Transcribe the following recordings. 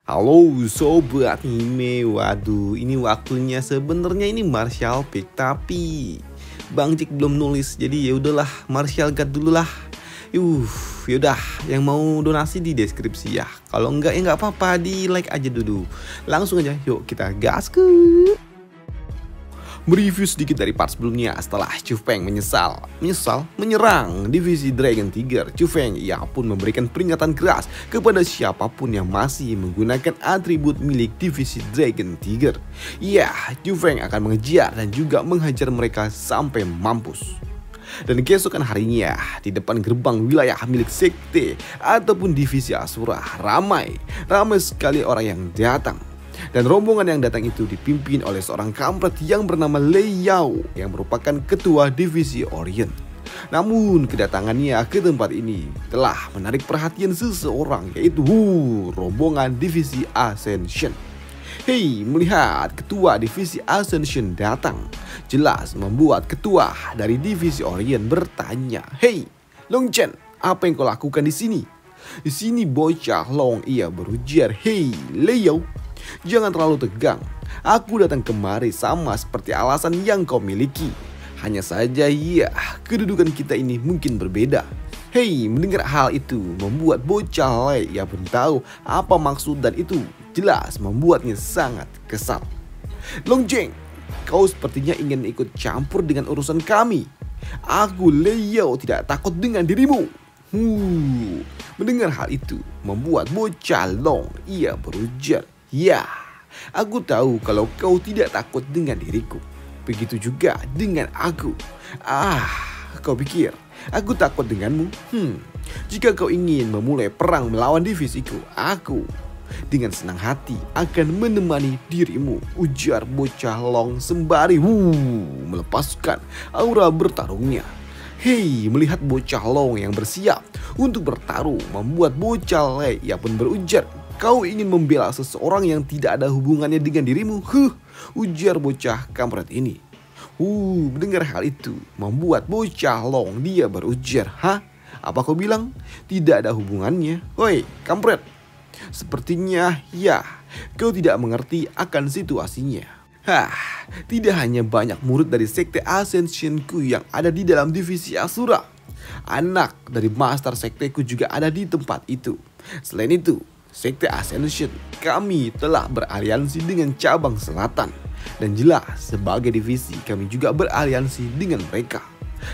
Halo sobat anime, waduh ini waktunya sebenarnya ini Martial Pick tapi Bang Jik belum nulis jadi ya udahlah Martial God dulu lah. Yaudah yang mau donasi di deskripsi ya. Kalau enggak ya nggak apa-apa di like aja dulu. Langsung aja yuk kita gas ke. Mereview sedikit dari part sebelumnya setelah Chu Feng menyesal menyerang divisi Dragon Tiger. Chu Feng ia pun memberikan peringatan keras kepada siapapun yang masih menggunakan atribut milik divisi Dragon Tiger. Ya, Chu Feng akan mengejar dan juga menghajar mereka sampai mampus. Dan keesokan harinya di depan gerbang wilayah milik sekte ataupun divisi Asura ramai sekali orang yang datang. Dan rombongan yang datang itu dipimpin oleh seorang kampret yang bernama Lei Yao yang merupakan ketua divisi Orient. Namun kedatangannya ke tempat ini telah menarik perhatian seseorang, yaitu rombongan divisi Ascension. Melihat ketua divisi Ascension datang, jelas membuat ketua dari divisi Orient bertanya, Long Chen, apa yang kau lakukan di sini? Di sini bocah Long ia berujar, Lei Yao, jangan terlalu tegang. Aku datang kemari sama seperti alasan yang kau miliki. Hanya saja ya, kedudukan kita ini mungkin berbeda. Mendengar hal itu membuat bocah Lei ia pun tahu apa maksud dan itu jelas membuatnya sangat kesal. Long Jeng, kau sepertinya ingin ikut campur dengan urusan kami. Aku Lei Yao tidak takut dengan dirimu. Mendengar hal itu membuat bocah Long ia berujar, ya, aku tahu kalau kau tidak takut dengan diriku. Begitu juga dengan aku. Kau pikir aku takut denganmu? Jika kau ingin memulai perang melawan divisiku, aku dengan senang hati akan menemani dirimu, ujar bocah Long sembari melepaskan aura bertarungnya. Melihat bocah Long yang bersiap untuk bertarung membuat bocah Lei ia pun berujar, kau ingin membela seseorang yang tidak ada hubungannya dengan dirimu? Ujar bocah kampret ini. Mendengar hal itu membuat bocah Long dia berujar, apa kau bilang? Tidak ada hubungannya? Woi kampret, sepertinya ya kau tidak mengerti akan situasinya. Tidak hanya banyak murid dari sekte Ascensionku yang ada di dalam divisi Asura, anak dari master sekteku juga ada di tempat itu. Selain itu, sekte Ascension kami telah beraliansi dengan cabang selatan. Dan jelas sebagai divisi kami juga beraliansi dengan mereka.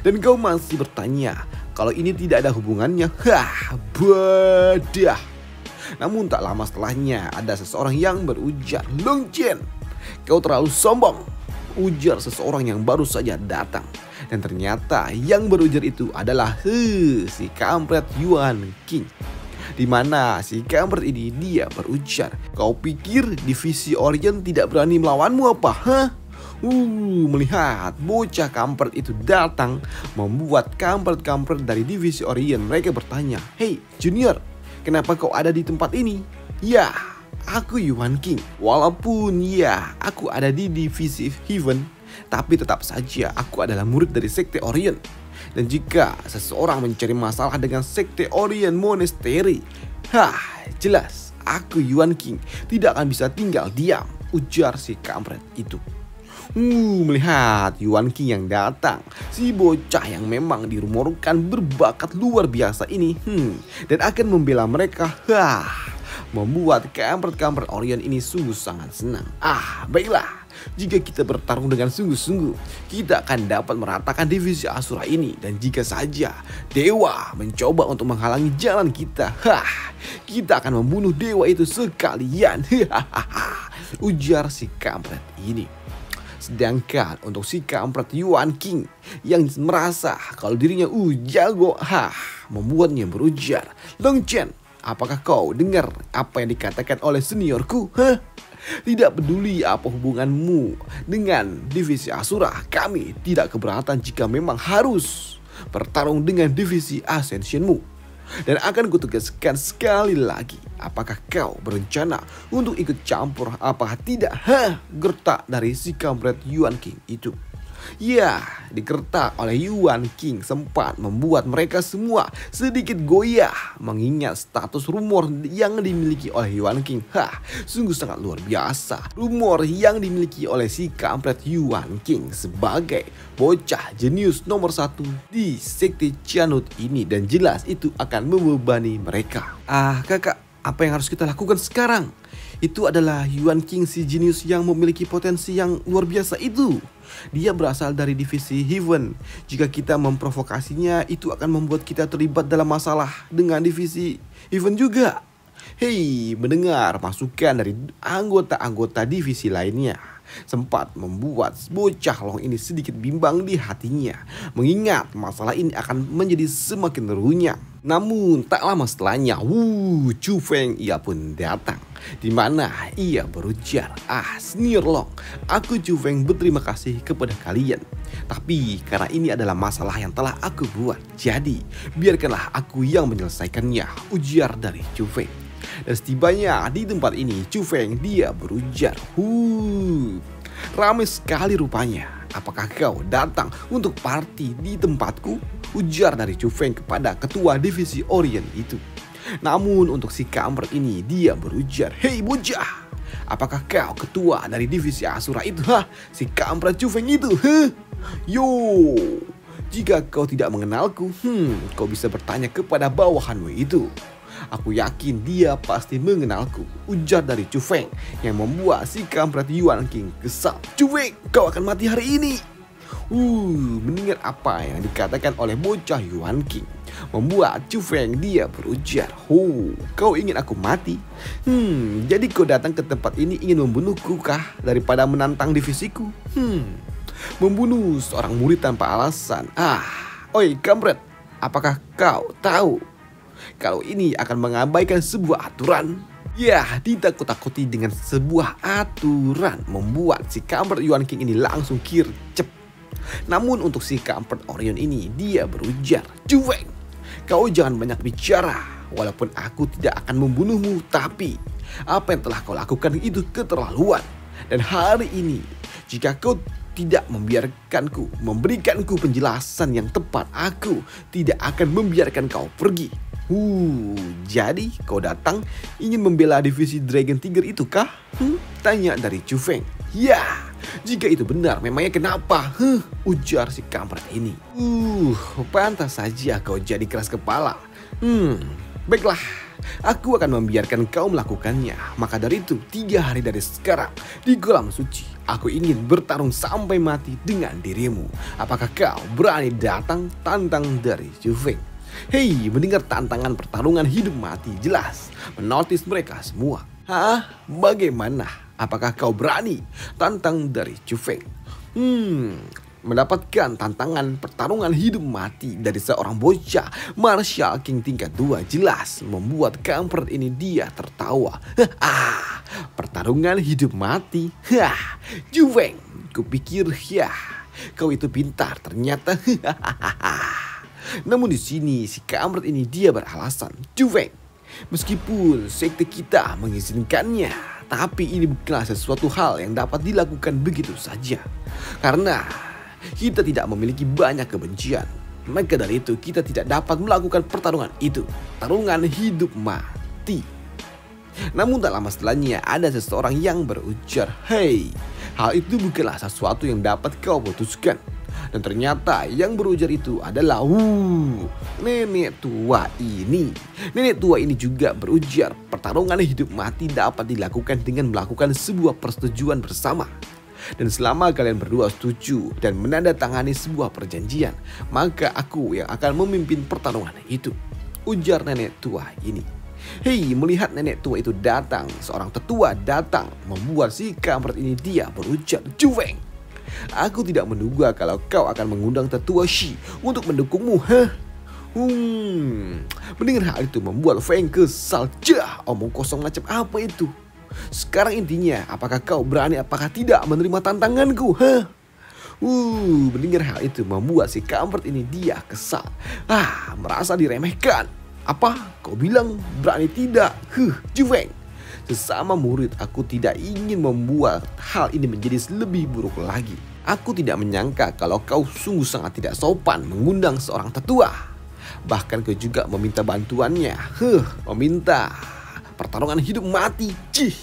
Dan kau masih bertanya kalau ini tidak ada hubungannya? Badah. Namun tak lama setelahnya ada seseorang yang berujar, Long Chen, kau terlalu sombong, ujar seseorang yang baru saja datang. Dan ternyata yang berujar itu adalah si kampret Yuan King. Dimana si kampret ini dia berujar, kau pikir divisi Orient tidak berani melawanmu apa? Melihat bocah kampret itu datang membuat kampret-kampret dari divisi Orient mereka bertanya, Junior, kenapa kau ada di tempat ini? Ya, aku Yuan King. Walaupun ya aku ada di divisi Heaven, tapi tetap saja aku adalah murid dari sekte Orient. Dan jika seseorang mencari masalah dengan sekte Orient Monastery, jelas aku Yuan King tidak akan bisa tinggal diam, ujar si kampret itu. Melihat Yuan King yang datang, si bocah yang memang dirumorkan berbakat luar biasa ini dan akan membela mereka, membuat kampret-kampret Orient ini sungguh sangat senang. Baiklah, jika kita bertarung dengan sungguh-sungguh, kita akan dapat meratakan divisi Asura ini. Dan jika saja dewa mencoba untuk menghalangi jalan kita, kita akan membunuh dewa itu sekalian. Ujar si kampret ini. Sedangkan untuk si kampret Yuan King yang merasa kalau dirinya jago, membuatnya berujar, Long Chen, apakah kau dengar apa yang dikatakan oleh seniorku? Tidak peduli apa hubunganmu dengan divisi Asura, kami tidak keberatan jika memang harus bertarung dengan divisi Ascensionmu. Dan akan kutegaskan sekali lagi, apakah kau berencana untuk ikut campur apakah tidak? Gertak dari si kampret Yuan King itu. Ya, digertak oleh Yuan King sempat membuat mereka semua sedikit goyah mengingat status rumor yang dimiliki oleh Yuan King. Sungguh sangat luar biasa. Rumor yang dimiliki oleh si kampret Yuan King sebagai bocah jenius nomor 1 di sekte Cianut ini, dan jelas itu akan membebani mereka. Kakak, apa yang harus kita lakukan sekarang? Itu adalah Yuan King, si jenius yang memiliki potensi yang luar biasa itu. Dia berasal dari divisi Heaven. Jika kita memprovokasinya, itu akan membuat kita terlibat dalam masalah dengan divisi Heaven juga. Hei, mendengar masukan dari anggota-anggota divisi lainnya sempat membuat bocah Long ini sedikit bimbang di hatinya, mengingat masalah ini akan menjadi semakin runyam. Namun tak lama setelahnya, Chu Feng ia pun datang, di mana ia berujar, senior Long, aku Chu Feng berterima kasih kepada kalian. Tapi karena ini adalah masalah yang telah aku buat, jadi biarkanlah aku yang menyelesaikannya, ujar dari Chu Feng. Dan setibanya di tempat ini, Chu Feng dia berujar, ramai sekali rupanya. Apakah kau datang untuk party di tempatku? Ujar dari Chu Feng kepada ketua divisi Orient itu. Namun untuk si kampret ini dia berujar, hei bocah, apakah kau ketua dari divisi Asura itu? Si kampret Chu Feng itu. Yo, jika kau tidak mengenalku, kau bisa bertanya kepada bawahanmu itu. Aku yakin dia pasti mengenalku, ujar dari Chu Feng yang membuat si kampret Yuan King kesal. Chu Feng, kau akan mati hari ini. Mendengar apa yang dikatakan oleh bocah Yuan King membuat Chu Feng dia berujar, kau ingin aku mati? Jadi kau datang ke tempat ini ingin membunuhku kah daripada menantang divisiku? Membunuh seorang murid tanpa alasan. Oi kampret, apakah kau tahu kalau ini akan mengabaikan sebuah aturan? Ya, ditakut-takuti dengan sebuah aturan membuat si kampret Yuan King ini langsung kircep. Namun untuk si kampret Orion ini dia berujar, Chu Feng, kau jangan banyak bicara. Walaupun aku tidak akan membunuhmu, tapi apa yang telah kau lakukan itu keterlaluan. Dan hari ini jika kau tidak memberikanku penjelasan yang tepat, aku tidak akan membiarkan kau pergi. Jadi kau datang ingin membela divisi Dragon Tiger itu kah? Tanya dari Chu Feng. Ya, jika itu benar, memangnya kenapa? Ujar si kampret ini. Pantas saja kau jadi keras kepala. Baiklah, aku akan membiarkan kau melakukannya. Maka dari itu, 3 hari dari sekarang di kolam suci, aku ingin bertarung sampai mati dengan dirimu. Apakah kau berani datang? Tantang dari Chu Feng. Hei, mendengar tantangan pertarungan hidup mati jelas menotis mereka semua. Bagaimana? Apakah kau berani? Tantang dari Chu Feng. Mendapatkan tantangan pertarungan hidup mati dari seorang bocah Martial King tingkat 2 jelas membuat kampret ini dia tertawa. Pertarungan hidup mati. Chu Feng, kupikir kau itu pintar ternyata. Namun di sini si kampret ini dia beralasan, Chu Feng, meskipun sekte kita mengizinkannya, tapi ini bukanlah sesuatu hal yang dapat dilakukan begitu saja. Karena kita tidak memiliki banyak kebencian. Maka dari itu kita tidak dapat melakukan pertarungan itu, pertarungan hidup mati. Namun tak lama setelahnya ada seseorang yang berujar, hei, hal itu bukanlah sesuatu yang dapat kau putuskan. Dan ternyata yang berujar itu adalah nenek tua ini. Nenek tua ini juga berujar pertarungan hidup mati dapat dilakukan dengan melakukan sebuah persetujuan bersama. Dan selama kalian berdua setuju dan menandatangani sebuah perjanjian, maka aku yang akan memimpin pertarungan itu, ujar nenek tua ini. Hei, melihat nenek tua itu datang, seorang tetua datang membuat si kampret ini dia berujar, Chu Feng, aku tidak menduga kalau kau akan mengundang tetua Shi untuk mendukungmu. Mendengar hal itu membuat Feng kesal. Omong kosong macam apa itu? Sekarang intinya, apakah kau berani apakah tidak menerima tantanganku? Mendengar hal itu membuat si kampret ini dia kesal. Merasa diremehkan. Apa? Kau bilang berani tidak? Chu Feng, sesama murid aku tidak ingin membuat hal ini menjadi lebih buruk lagi. Aku tidak menyangka kalau kau sungguh sangat tidak sopan mengundang seorang tetua. Bahkan kau juga meminta bantuannya. Meminta pertarungan hidup mati. Cih.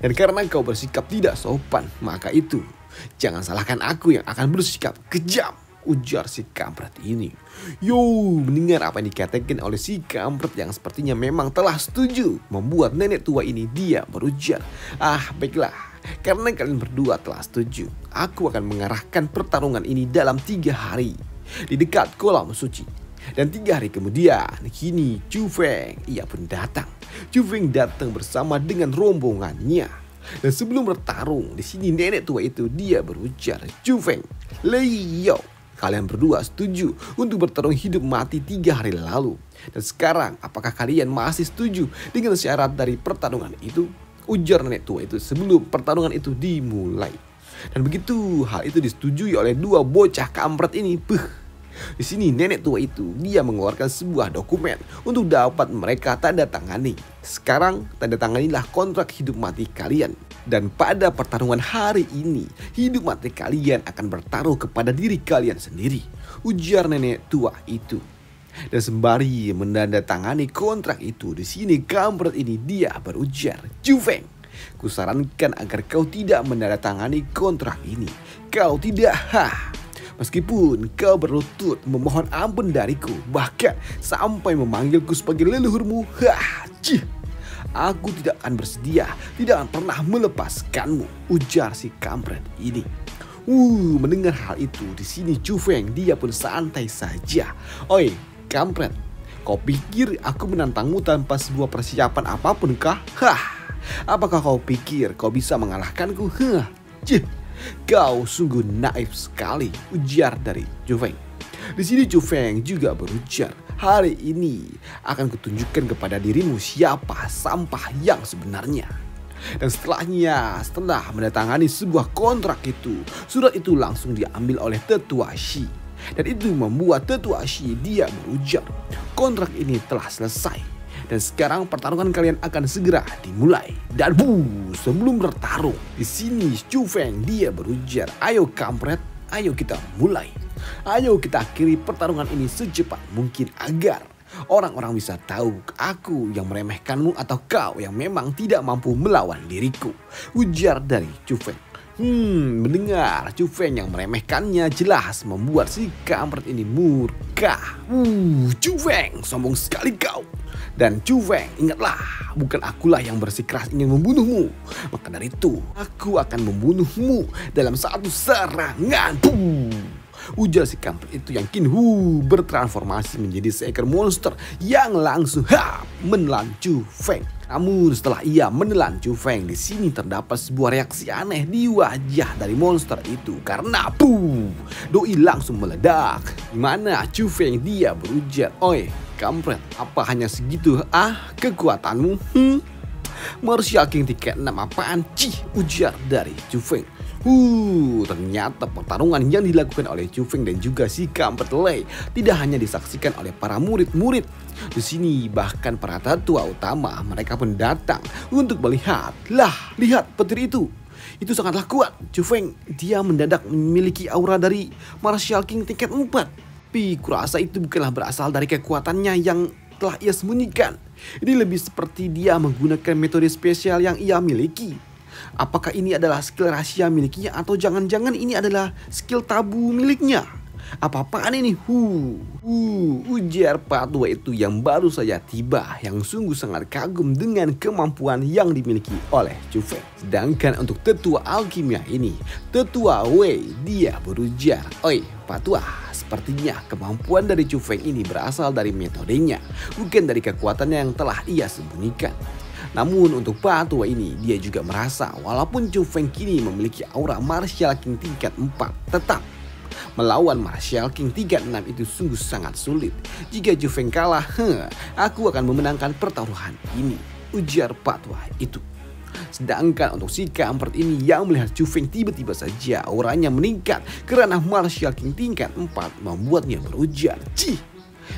Dan karena kau bersikap tidak sopan, maka itu jangan salahkan aku yang akan bersikap kejam, ujar si kampret ini. Yo, mendengar apa yang dikatakan oleh si kampret yang sepertinya memang telah setuju, membuat nenek tua ini dia berujar, baiklah, karena kalian berdua telah setuju, aku akan mengarahkan pertarungan ini dalam 3 hari di dekat kolam suci. Dan 3 hari kemudian, kini Chu Feng ia pun datang. Chu Feng datang bersama dengan rombongannya. Dan sebelum bertarung, di sini nenek tua itu dia berujar, Chu Feng, Leo, kalian berdua setuju untuk bertarung hidup mati 3 hari lalu. Dan sekarang, apakah kalian masih setuju dengan syarat dari pertarungan itu? Ujar nenek tua itu sebelum pertarungan itu dimulai. Dan begitu hal itu disetujui oleh 2 bocah kampret ini. Di sini nenek tua itu dia mengeluarkan sebuah dokumen untuk dapat mereka tanda tangani. Sekarang tanda tanganilah kontrak hidup mati kalian. Dan pada pertarungan hari ini, hidup mati kalian akan bertaruh kepada diri kalian sendiri, ujar nenek tua itu. Dan sembari menandatangani kontrak itu, di sini kampret ini dia berujar, Chu Feng, kusarankan agar kau tidak menandatangani kontrak ini. Kalau tidak, meskipun kau berlutut memohon ampun dariku, bahkan sampai memanggilku sebagai leluhurmu, aku tidak akan bersedia, tidak akan pernah melepaskanmu, ujar si kampret ini. Mendengar hal itu, di sini Chu Feng dia pun santai saja. Oi, kampret, kau pikir aku menantangmu tanpa sebuah persiapan apapun kah? Apakah kau pikir kau bisa mengalahkanku? Kau sungguh naif sekali, ujar dari Chu Feng. Di sini Chu Feng juga berujar, hari ini akan kutunjukkan kepada dirimu siapa sampah yang sebenarnya. Dan setelah mendatangani sebuah kontrak itu, surat itu langsung diambil oleh tetua Shi. Dan itu membuat tetua Shi dia berujar, kontrak ini telah selesai. Dan sekarang pertarungan kalian akan segera dimulai. Dan sebelum bertarung, di sini Chu Feng dia berujar, ayo kampret, ayo kita mulai. Ayo kita akhiri pertarungan ini secepat mungkin agar orang-orang bisa tahu aku yang meremehkanmu atau kau yang memang tidak mampu melawan diriku, ujar dari Chu Feng. Mendengar Chu Feng yang meremehkannya jelas membuat si kampret ini murka. Chu Feng, sombong sekali kau. Dan Chu Feng, ingatlah, bukan akulah yang bersikeras ingin membunuhmu. Maka dari itu, aku akan membunuhmu dalam satu serangan. Ujar si kampret itu yang kini bertransformasi menjadi seekor monster yang langsung menelan Chu Feng. Namun setelah ia menelan Chu Feng, di sini terdapat sebuah reaksi aneh di wajah dari monster itu karena doi langsung meledak. Dimana Chu Feng dia berujar, oi kampret, apa hanya segitu kekuatanmu? Martial King tingkat 6 apaan? Ujar dari Chu Feng. Ternyata pertarungan yang dilakukan oleh Chu Feng dan juga si kampret Lei tidak hanya disaksikan oleh para murid-murid. Di sini bahkan para tetua utama mereka pun datang untuk melihat. Lihat petir itu. Itu sangatlah kuat. Chu Feng dia mendadak memiliki aura dari Martial King tingkat 4. Tapi kurasa itu bukanlah berasal dari kekuatannya yang telah ia sembunyikan. Ini lebih seperti dia menggunakan metode spesial yang ia miliki. Apakah ini adalah skill rahasia miliknya atau jangan-jangan ini adalah skill tabu miliknya? Apa-apaan ini? Ujar patua itu yang baru saja tiba, yang sungguh sangat kagum dengan kemampuan yang dimiliki oleh Chu Feng. Sedangkan untuk tetua alkimia ini, tetua Wei dia berujar, oi patua, sepertinya kemampuan dari Chu Feng ini berasal dari metodenya, bukan dari kekuatannya yang telah ia sembunyikan. Namun untuk patua ini dia juga merasa walaupun Chu Feng kini memiliki aura Martial King tingkat 4, tetap melawan Martial King tingkat 6 itu sungguh sangat sulit. Jika Chu Feng kalah, aku akan memenangkan pertaruhan ini, ujar patua itu. Sedangkan untuk si kampret ini yang melihat Chu Feng tiba-tiba saja auranya meningkat karena Martial King tingkat 4 membuatnya berujar,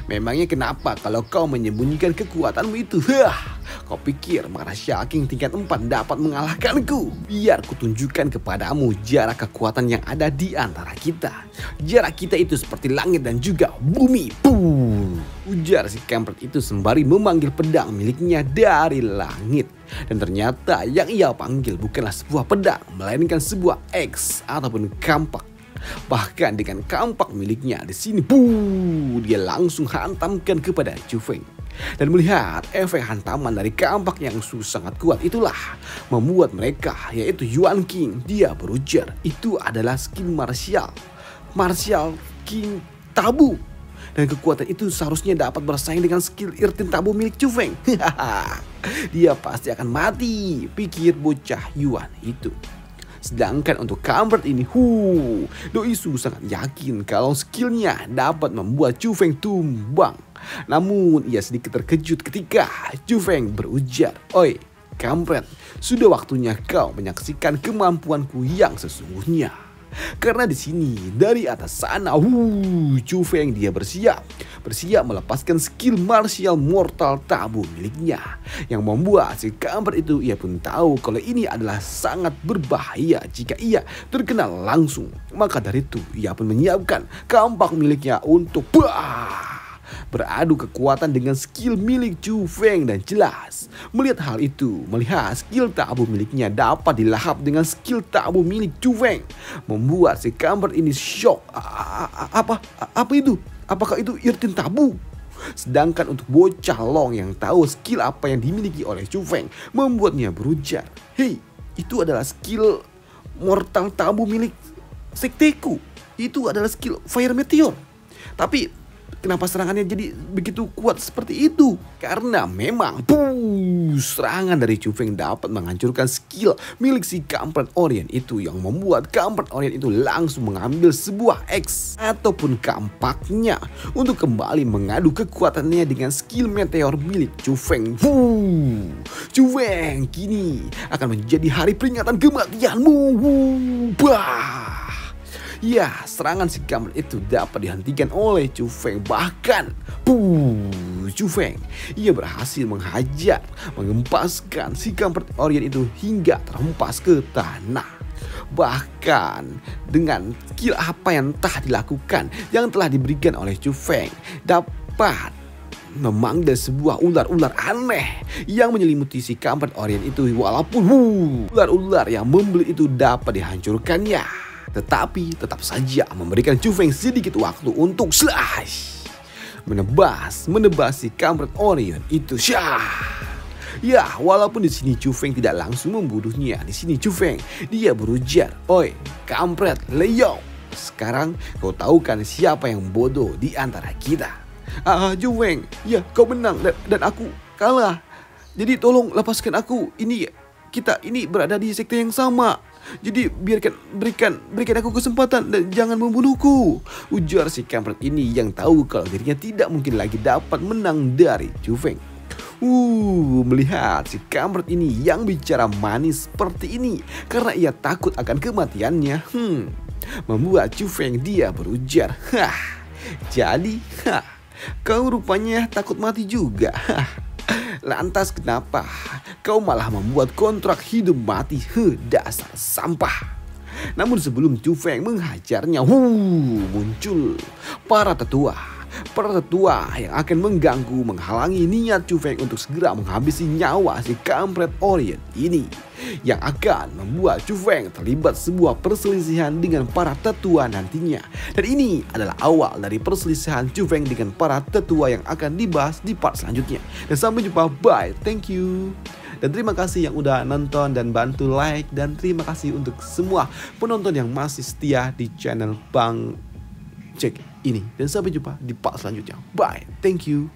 Memangnya kenapa kalau kau menyembunyikan kekuatanmu itu? Hah, kau pikir Martial King tingkat 4 dapat mengalahkanku? Biar kutunjukkan kepadamu jarak kekuatan yang ada di antara kita. Jarak kita itu seperti langit dan juga bumi. Ujar si kampret itu sembari memanggil pedang miliknya dari langit. Dan ternyata yang ia panggil bukanlah sebuah pedang, melainkan sebuah X ataupun kampak. Bahkan dengan kampak miliknya di sini, dia langsung hantamkan kepada Chu Feng. Dan melihat efek hantaman dari kampak yang sangat kuat itulah membuat mereka, yaitu Yuan King, dia berujar itu adalah skill Martial King Tabu. Dan kekuatan itu seharusnya dapat bersaing dengan skill Irtin Tabu milik Chu Feng. Dia pasti akan mati, pikir bocah Yuan itu. Sedangkan untuk kampret ini, Doi Su sangat yakin kalau skillnya dapat membuat Chu Feng tumbang. Namun ia sedikit terkejut ketika Chu Feng berujar, "Oi, kampret, sudah waktunya kau menyaksikan kemampuanku yang sesungguhnya." Karena di sini dari atas sana, Chu Feng dia bersiap melepaskan skill martial mortal tabu miliknya, yang membuat si kampret itu ia pun tahu kalau ini adalah sangat berbahaya jika ia terkena langsung. Maka dari itu ia pun menyiapkan kampak miliknya untuk beradu kekuatan dengan skill milik Chu Feng. Dan jelas melihat hal itu, melihat skill tabu miliknya dapat dilahap dengan skill tabu milik Chu Feng, membuat si kampret ini shock. Apa itu? Apakah itu Irtin Tabu? Sedangkan untuk bocah Long yang tahu skill apa yang dimiliki oleh Chu Feng, membuatnya berujar, "Hei, itu adalah skill mortal tabu milik sekteku. Itu adalah skill Fire Meteor. Tapi kenapa serangannya jadi begitu kuat seperti itu?" Karena memang serangan dari Chu Feng dapat menghancurkan skill milik si kampret Orient itu, yang membuat kampret Orient itu langsung mengambil sebuah X ataupun kampaknya untuk kembali mengadu kekuatannya dengan skill meteor milik Chu Feng. Chu Feng kini akan menjadi hari peringatan kematianmu. Ya, serangan si kampret itu dapat dihentikan oleh Chu Feng. Bahkan Chu Feng ia berhasil menghajar, mengempaskan si kampret Orient itu hingga terhempas ke tanah. Bahkan dengan skill apa yang telah dilakukan, yang telah diberikan oleh Chu Feng, dapat memanggil sebuah ular-ular aneh yang menyelimuti si kampret Orient itu. Walaupun ular-ular yang membelit itu dapat dihancurkannya, tetapi tetap saja memberikan Chu Feng sedikit waktu untuk menebas si kampret Orient itu. Ya, walaupun di sini Chu Feng tidak langsung membunuhnya, di sini Chu Feng dia berujar, "Oi, kampret Leo, sekarang kau tahu kan siapa yang bodoh di antara kita?" Chu Feng, ya kau menang dan aku kalah. Jadi tolong lepaskan aku. Kita ini berada di sekte yang sama. Jadi berikan aku kesempatan dan jangan membunuhku, ujar si kampret ini yang tahu kalau dirinya tidak mungkin lagi dapat menang dari Chu Feng. Melihat si kampret ini yang bicara manis seperti ini karena ia takut akan kematiannya, membuat Chu Feng dia berujar, jadi kau rupanya takut mati juga. Lantas kenapa kau malah membuat kontrak hidup mati? Dasar sampah. Namun sebelum Chu Feng menghajarnya, muncul para tetua yang akan mengganggu, menghalangi niat Chu Feng untuk segera menghabisi nyawa si kampret Orient ini, yang akan membuat Chu Feng terlibat sebuah perselisihan dengan para tetua nantinya. Dan ini adalah awal dari perselisihan Chu Feng dengan para tetua yang akan dibahas di part selanjutnya. Dan sampai jumpa, bye, thank you. Dan terima kasih yang udah nonton dan bantu like, dan terima kasih untuk semua penonton yang masih setia di channel Bang Jack ini. Dan sampai jumpa di part selanjutnya. Bye, thank you.